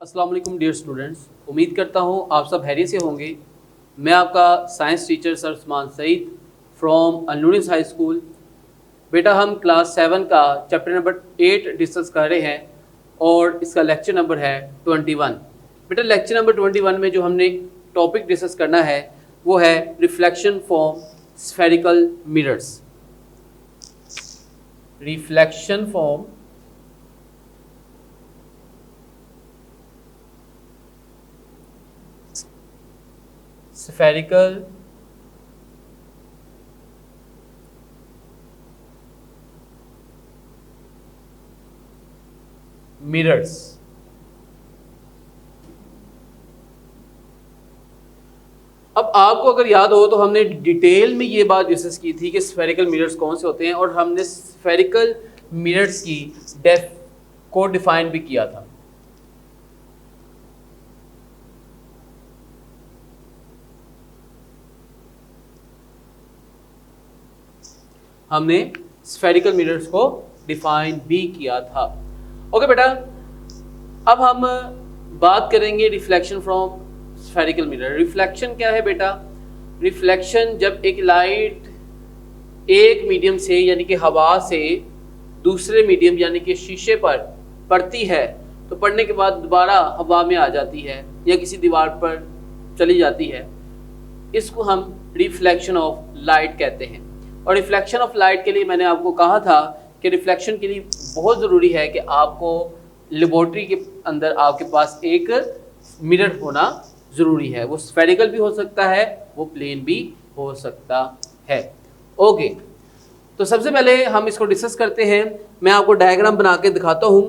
अस्सलाम वालेकुम dear students, उम्मीद करता हूँ आप सब हैरियत से होंगे। मैं आपका science teacher sir Usman Saeed from अनलूनिस हाई स्कूल। बेटा हम क्लास 7 का चैप्टर नंबर 8 डिस्कस कर रहे हैं और इसका लेक्चर नंबर है 21। बेटा लेक्चर नंबर 21 में जो हमने टॉपिक डिस्कस करना है वो है reflection from spherical mirrors. Reflection from spherical mirrors। अब आपको अगर याद हो तो हमने डिटेल में ये बात डिस्कस की थी कि स्फेरिकल मिरर्स कौन से होते हैं और हमने स्फेरिकल मिरर्स की डेफ को डिफाइन भी किया था। हमने स्फेरिकल मिरर्स को डिफाइन भी किया था। ओके बेटा, अब हम बात करेंगे reflection from spherical mirror. Reflection क्या है बेटा? रिफ्लेक्शन जब एक लाइट एक मीडियम से यानी कि हवा से दूसरे मीडियम यानी कि शीशे पर पड़ती है तो पड़ने के बाद दोबारा हवा में आ जाती है या किसी दीवार पर चली जाती है, इसको हम रिफ्लेक्शन ऑफ लाइट कहते हैं। और रिफ्लेक्शन ऑफ लाइट के लिए मैंने आपको कहा था कि रिफ्लेक्शन के लिए बहुत ज़रूरी है कि आपको लेबोरेटरी के अंदर आपके पास एक मिरर होना ज़रूरी है। वो स्फेरिकल भी हो सकता है, वो प्लेन भी हो सकता है। ओके, तो सबसे पहले हम इसको डिस्कस करते हैं। मैं आपको डायग्राम बना के दिखाता हूँ।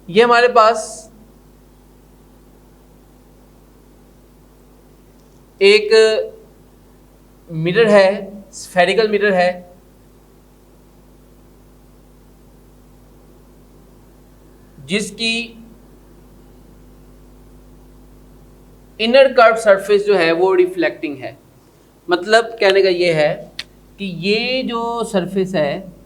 ये हमारे पास एक मिरर है, स्फेरिकल मिरर है, जिसकी इनर कर्व सरफेस जो है वो रिफ्लेक्टिंग है। मतलब कहने का ये है कि ये जो सरफेस है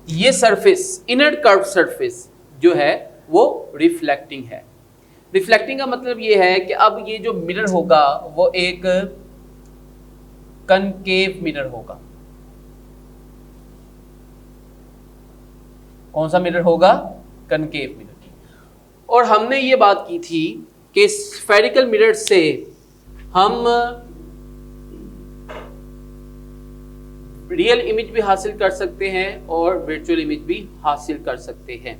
ये सरफेस, इनर कर्व सरफेस जो है वो रिफ्लेक्टिंग है। रिफ्लेक्टिंग का मतलब ये है कि अब ये जो मिरर होगा वो एक कनकेव मिरर होगा। कौन सा मिरर होगा? Concave mirror. और हमने ये बात की थी कि स्फेरिकल मिरर से हम रियल इमेज भी हासिल कर सकते हैं और वर्चुअल इमेज भी हासिल कर सकते हैं।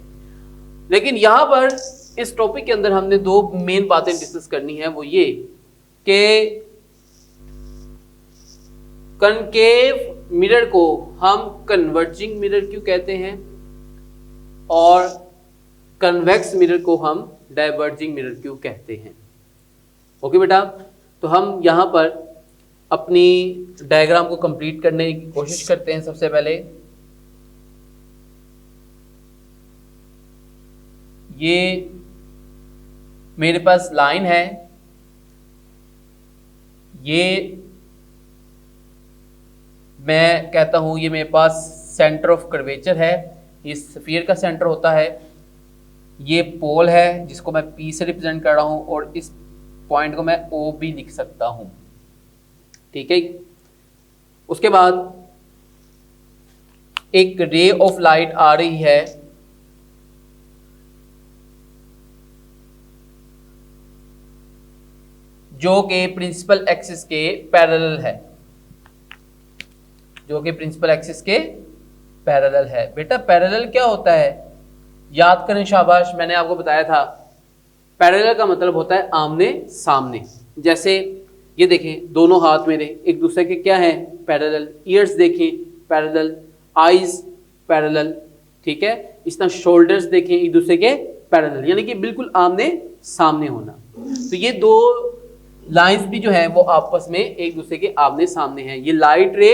लेकिन यहाँ पर इस टॉपिक के अंदर हमने दो मेन बातें डिस्कस करनी है, वो ये कि कनकेव मिरर को हम कन्वर्जिंग मिरर क्यों कहते हैं और कन्वेक्स मिरर को हम डाइवर्जिंग मिरर क्यों कहते हैं। ओके बेटा, तो हम यहाँ पर अपनी डायग्राम को कंप्लीट करने की कोशिश करते हैं। सबसे पहले ये मेरे पास लाइन है, ये मैं कहता हूं ये मेरे पास सेंटर ऑफ कर्वेचर है, ये स्फीयर का सेंटर होता है। ये पोल है जिसको मैं P से रिप्रेजेंट कर रहा हूं और इस पॉइंट को मैं O भी लिख सकता हूं। ठीक है, उसके बाद एक रे ऑफ लाइट आ रही है जो कि प्रिंसिपल एक्सिस के पैरेलल है, जो कि प्रिंसिपल एक्सिस के पैरेलल है। बेटा पैरेलल क्या होता है? याद करें, शाबाश, मैंने आपको बताया था पैरेलल का मतलब होता है आमने सामने। जैसे ये देखें, दोनों हाथ मेरे एक दूसरे के क्या है? पैरेलल। ईयर्स देखें पैरेलल, आईज पैरेलल, ठीक है। इस तरह शोल्डर्स देखें एक दूसरे के पैरेलल, यानी कि बिल्कुल आमने सामने होना। तो ये दो लाइंस भी जो है वो आपस में एक दूसरे के आमने सामने हैं। ये लाइट रे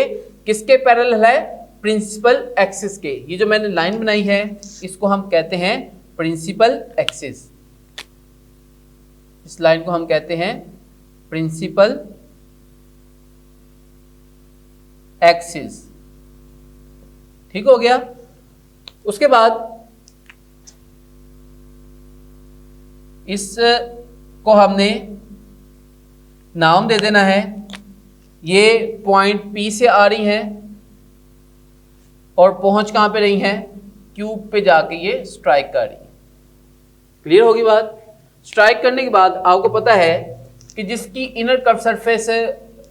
किसके पैरेलल है? प्रिंसिपल एक्सिस के। ये जो मैंने लाइन बनाई है इसको हम कहते हैं प्रिंसिपल एक्सिस। इस लाइन को हम कहते हैं प्रिंसिपल एक्सिस। ठीक हो गया। उसके बाद इस को हमने नाम दे देना है, ये पॉइंट P से आ रही हैं और पहुंच कहां पे रही हैं, क्यूब पे जाके ये स्ट्राइक कर रही है। क्लियर होगी बात। स्ट्राइक करने के बाद आपको पता है कि जिसकी इनर कर्व सरफेस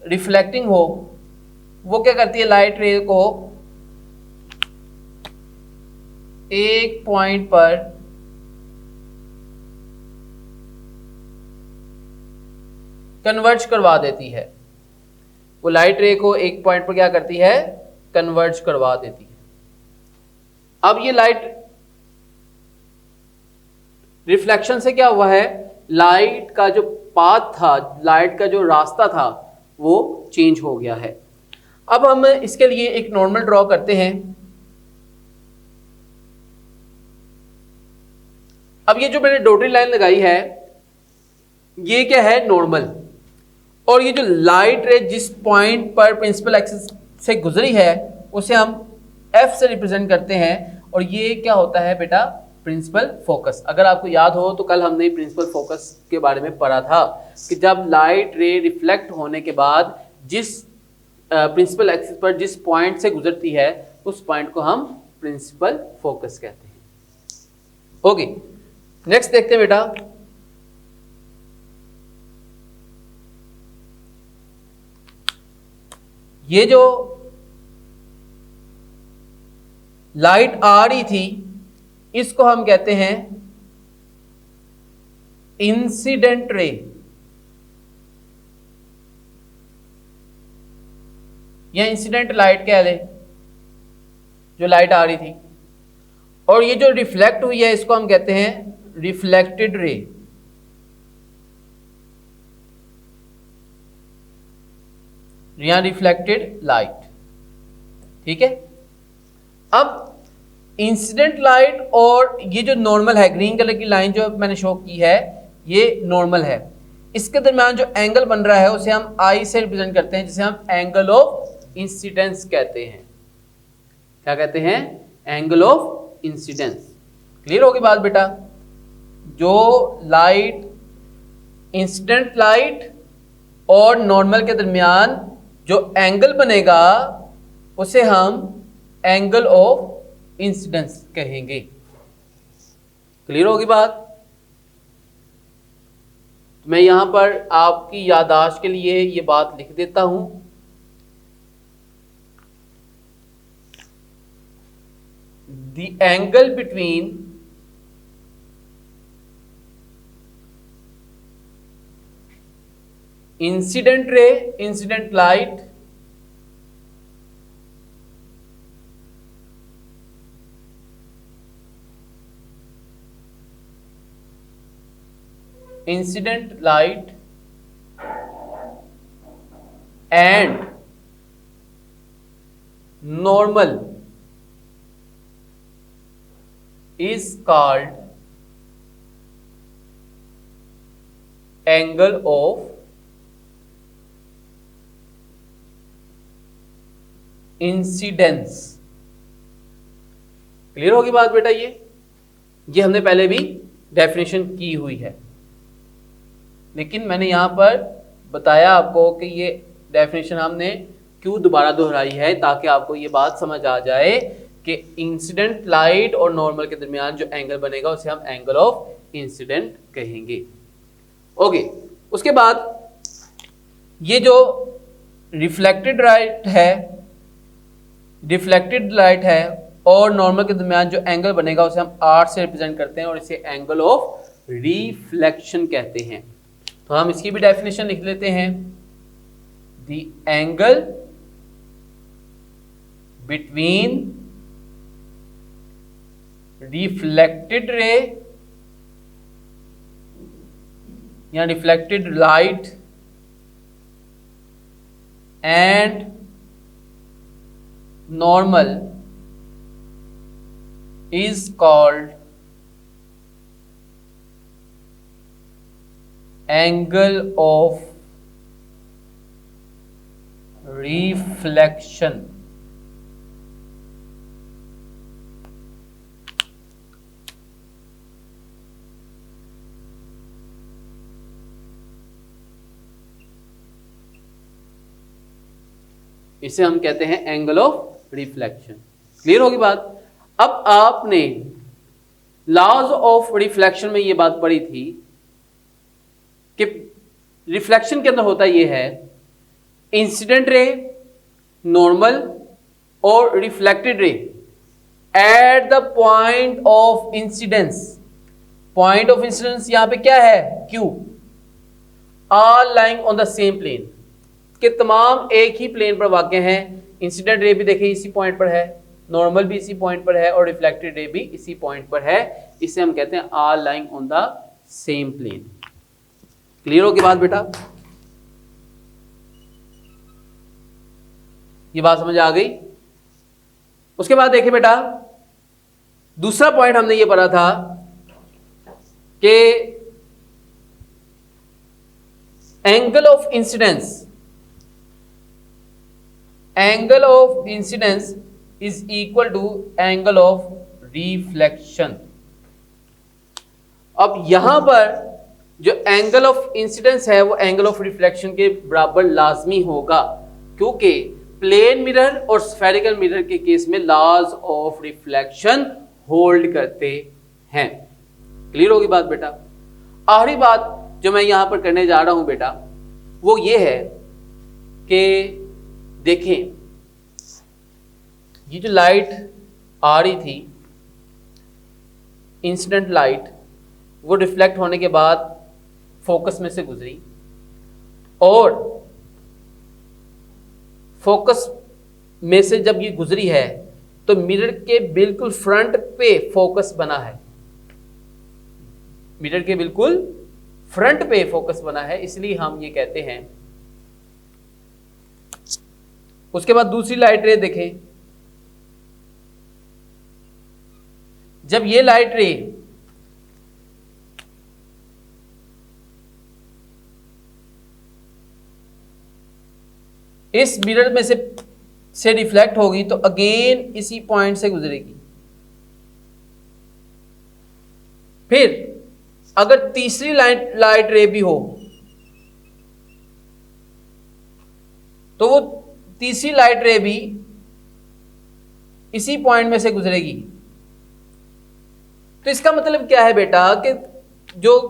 रिफ्लेक्टिंग हो वो क्या करती है, लाइट रे को एक पॉइंट पर कन्वर्ज करवा देती है। वो लाइट रे को एक पॉइंट पर क्या करती है, कन्वर्ज करवा देती है। अब ये लाइट रिफ्लेक्शन से क्या हुआ है, लाइट का जो पाथ था, लाइट का जो रास्ता था वो चेंज हो गया है। अब हम इसके लिए एक नॉर्मल ड्रॉ करते हैं। अब ये जो मैंने डॉटेड लाइन लगाई है ये क्या है, नॉर्मल। और ये जो लाइट रे जिस पॉइंट पर प्रिंसिपल एक्सिस से गुजरी है उसे हम F से रिप्रेजेंट करते हैं और ये क्या होता है बेटा, प्रिंसिपल फोकस। अगर आपको याद हो तो कल हमने प्रिंसिपल फोकस के बारे में पढ़ा था कि जब लाइट रे रिफ्लेक्ट होने के बाद जिस प्रिंसिपल एक्सिस पर जिस पॉइंट से गुजरती है उस पॉइंट को हम प्रिंसिपल फोकस कहते हैं। ओके, नेक्स्ट देखते हैं बेटा। ये जो लाइट आ रही थी इसको हम कहते हैं इंसिडेंट रे। या इंसिडेंट लाइट कह ले, जो लाइट आ रही थी। और ये जो रिफ्लेक्ट हुई है इसको हम कहते हैं रिफ्लेक्टेड रे। या रिफ्लेक्टेड लाइट। ठीक है। अब इंसिडेंट लाइट और ये जो नॉर्मल है, ग्रीन कलर की लाइन जो मैंने शो की है ये नॉर्मल है। इसके दरमियान जो एंगल बन रहा है उसे हम आई से रिप्रेजेंट करते हैं, जिसे हम एंगल ऑफ इंसिडेंस कहते हैं। क्या कहते हैं, एंगल ऑफ इंसिडेंस। क्लियर होगी बात बेटा। जो लाइट, इंसिडेंट लाइट और नॉर्मल के दरमियान जो एंगल बनेगा उसे हम एंगल ऑफ इंसिडेंस कहेंगे। क्लियर होगी बात। मैं यहां पर आपकी याददाश्त के लिए ये बात लिख देता हूं। The angle between incident ray, incident light and normal is called angle of incidence. Clear होगी बात बेटा। ये हमने पहले भी डेफिनेशन की हुई है, लेकिन मैंने यहां पर बताया आपको कि ये डेफिनेशन हमने क्यों दोबारा दोहराई है, ताकि आपको ये बात समझ आ जाए कि इंसिडेंट लाइट और नॉर्मल के दरमियान जो एंगल बनेगा उसे हम एंगल ऑफ इंसिडेंट कहेंगे। ओके, उसके बाद ये जो रिफ्लेक्टेड लाइट है और नॉर्मल के दरमियान जो एंगल बनेगा उसे हम आर से रिप्रेजेंट करते हैं और इसे एंगल ऑफ रिफ्लेक्शन कहते हैं। तो हम इसकी भी डेफिनेशन लिख लेते हैं। The angle between reflected ray या reflected light and normal is called angle of reflection. इसे हम कहते हैं एंगल ऑफ रिफ्लेक्शन। क्लियर होगी बात। अब आपने लॉज ऑफ रिफ्लेक्शन में ये बात पढ़ी थी कि रिफ्लेक्शन के अंदर होता यह है इंसिडेंट रे, नॉर्मल और reflected ray at the point of incidence. Point of incidence यहां पे क्या है? Q। Are lying on the same plane, कि तमाम एक ही प्लेन पर वाक़ हैं। इंसिडेंट रे भी देखिए इसी पॉइंट पर है, नॉर्मल भी इसी पॉइंट पर है और रिफ्लेक्टेड रे भी इसी पॉइंट पर है। इसे हम कहते हैं are lying on the same plane. Clear होगी बात बेटा? ये बात समझ आ गई? उसके बाद देखिए बेटा, दूसरा पॉइंट हमने ये पढ़ा था कि angle of incidence, angle of incidence is equal to angle of reflection. अब यहां पर जो एंगल ऑफ इंसिडेंस है वो एंगल ऑफ रिफ्लेक्शन के बराबर लाजमी होगा, क्योंकि प्लेन मिरर और स्फेरिकल मिरर के केस में लॉज ऑफ रिफ्लेक्शन होल्ड करते हैं। क्लियर होगी बात बेटा? आखिरी बात जो मैं यहां पर करने जा रहा हूं बेटा वो ये है कि देखें, ये जो लाइट आ रही थी इंसिडेंट लाइट, वो रिफ्लेक्ट होने के बाद फोकस में से गुजरी और फोकस में से जब ये गुजरी है तो मिरर के बिल्कुल फ्रंट पे फोकस बना है, मिरर के बिल्कुल फ्रंट पे फोकस बना है, इसलिए हम ये कहते हैं। उसके बाद दूसरी लाइट रे देखें, जब ये लाइट रे इस मिरर में से रिफ्लेक्ट होगी तो अगेन इसी पॉइंट से गुजरेगी। फिर अगर तीसरी लाइट रे भी हो तो वो तीसरी लाइट रे भी इसी पॉइंट में से गुजरेगी। तो इसका मतलब क्या है बेटा कि जो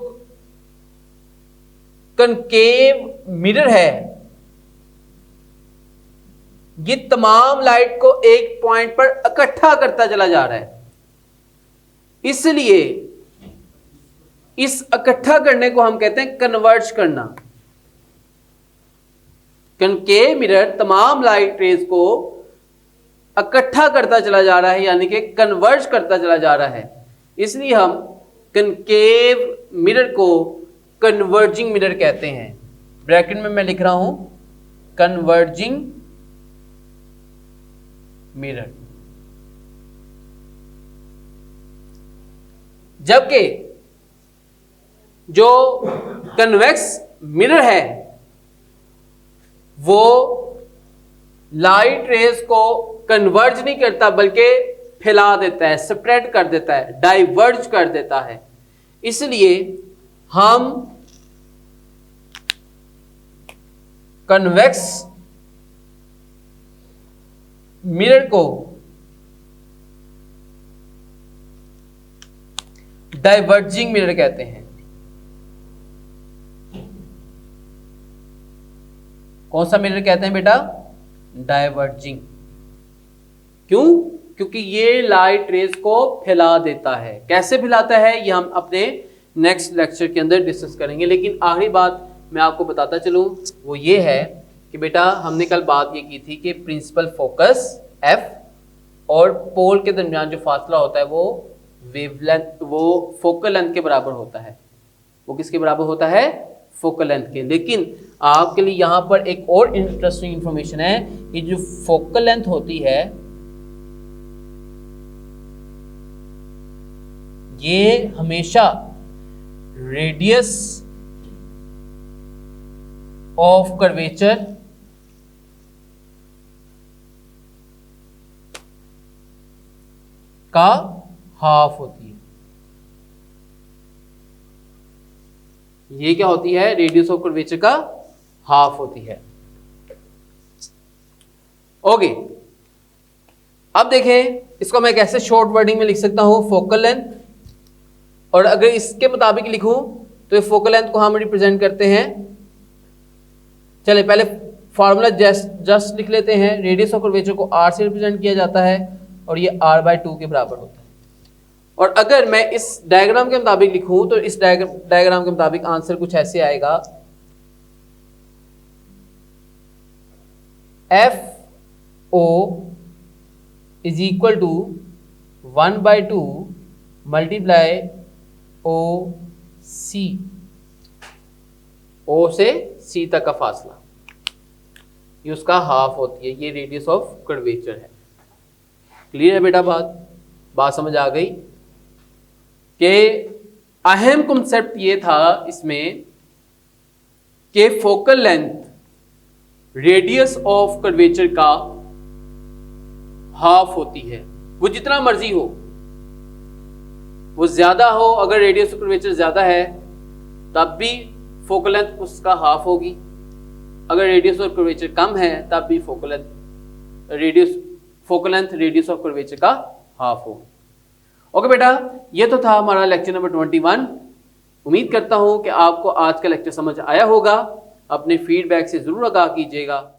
कनकेव मिरर है ये तमाम लाइट को एक पॉइंट पर इकट्ठा करता चला जा रहा है, इसलिए इस इकट्ठा करने को हम कहते हैं कन्वर्ज करना। कनकेव मिरर तमाम लाइट रेज को इकट्ठा करता चला जा रहा है, यानी कि कन्वर्ज करता चला जा रहा है, इसलिए हम कनकेव मिरर को कन्वर्जिंग मिरर कहते हैं। ब्रैकेट में मैं लिख रहा हूं कन्वर्जिंग मिरर। जबकि जो कन्वेक्स मिरर है वो लाइट रेज को कन्वर्ज नहीं करता बल्कि फैला देता है, स्प्रेड कर देता है, डाइवर्ज कर देता है। इसलिए हम कन्वेक्स मिरर को डाइवर्जिंग मिरर कहते हैं। कौन सा मिरर कहते हैं बेटा? डाइवर्जिंग। क्यों? क्योंकि ये लाइट रेज को फैला देता है। कैसे फैलाता है ये हम अपने नेक्स्ट लेक्चर के अंदर डिस्कस करेंगे, लेकिन आखिरी बात मैं आपको बताता चलूं वो ये है कि बेटा हमने कल बात ये की थी कि प्रिंसिपल फोकस F और पोल के दरमियान जो फासला होता है वो वेवलेंथ, वो फोकल लेंथ के बराबर होता है। वो किसके बराबर होता है? फोकल लेंथ के। लेकिन आपके लिए यहाँ पर एक और इंटरेस्टिंग इंफॉर्मेशन है कि जो फोकल लेंथ होती है ये हमेशा रेडियस ऑफ कर्वेचर का हाफ होती है। ये क्या होती है? रेडियस ऑफ कर्वेचर का हाफ होती है। ओके, अब देखें इसको मैं कैसे शॉर्ट वर्डिंग में लिख सकता हूं, फोकल लेंथ। और अगर इसके मुताबिक लिखूं तो ये फोकल लेंथ को हम रिप्रेजेंट करते हैं, चले पहले फार्मूला जस्ट लिख लेते हैं। रेडियस ऑफ कर्वेचर को r से रिप्रेजेंट किया जाता है और ये r/2 के बराबर होता है। और अगर मैं इस डायग्राम के मुताबिक लिखूं तो इस डायग्राम के मुताबिक आंसर कुछ ऐसे आएगा, FO is equal to 1/2 multiply OC, O से C तक का फासला, ये उसका हाफ होती है। ये रेडियस ऑफ कर्वेचर है। क्लियर है बेटा? बात समझ आ गई कि अहम कॉन्सेप्ट ये था इसमें कि focal length radius of curvature का हाफ होती है। वो जितना मर्जी हो, वो ज्यादा हो, अगर रेडियस ऑफ कर्वेचर ज्यादा है तब भी फोकल लेंथ उसका हाफ होगी, अगर रेडियस ऑफ कर्वेचर कम है तब भी focal length radius of curvature का हाफ होगी। ओके बेटा, ये तो था हमारा लेक्चर नंबर 21। उम्मीद करता हूं कि आपको आज का लेक्चर समझ आया होगा। अपने फीडबैक से जरूर आगाह कीजिएगा।